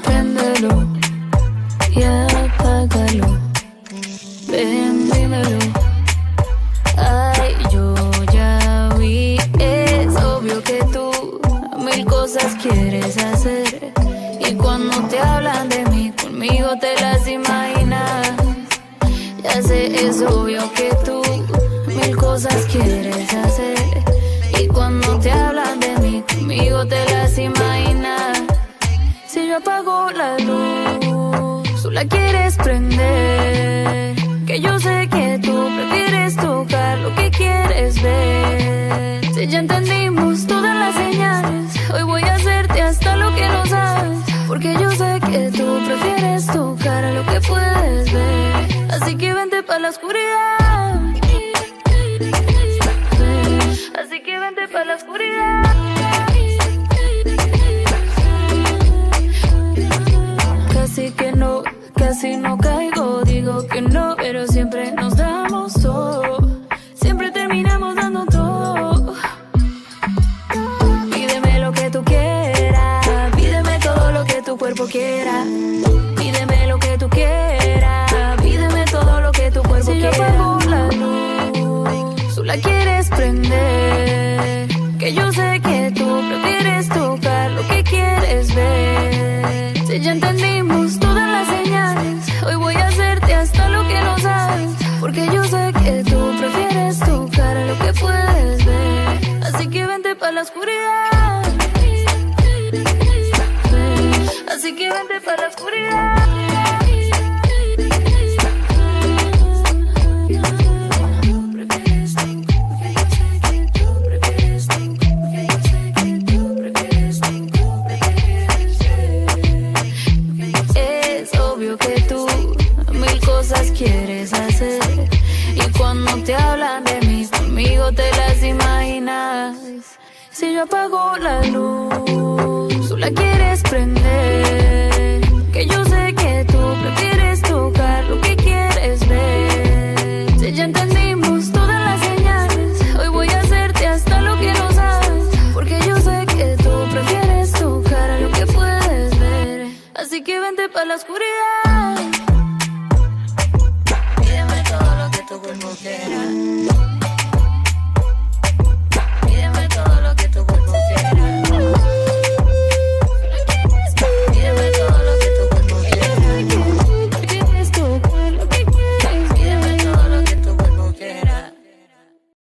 Préndelo y apágalo. Ven, dímelo. Ay, yo ya vi. Es obvio que tú mil cosas quieres hacer. Y cuando te hablan de mí, conmigo te las imaginas. Ya sé, es obvio que tú mil cosas quieres hacer. Y cuando te hablan de mí, conmigo te las imaginas. Si yo apago la luz, tú la quieres prender. Que yo sé que tú prefieres tocar lo que quieres ver. Si ya entendimos todas las señales, hoy voy a hacerte hasta lo que no sabes. Porque yo sé que tú prefieres tocar lo que puedes ver. Así que vente pa' la oscuridad. Así que vente pa' la oscuridad. Casi no caigo, digo que no, pero siempre nos damos todo. Siempre terminamos dando todo. Pídeme lo que tú quieras, pídeme todo lo que tu cuerpo quiera. Pídeme lo que tú quieras, pídeme todo lo que tu cuerpo quiera. Si yo apago la luz, tú la quieres prender. Que yo sé que tú prefieres tocar lo que quieres ver. Si ya entendimos todas las señales, hoy voy a hacerte hasta lo que no sabes. Porque yo sé que tú prefieres tocar lo que puedes ver. Así que vente pa' la oscuridad. Así que vente pa' la oscuridad. Que tú mil cosas quieres hacer. Y cuando te hablan de mí, conmigo te las imaginas. Si yo apago la luz, tú la quieres prender.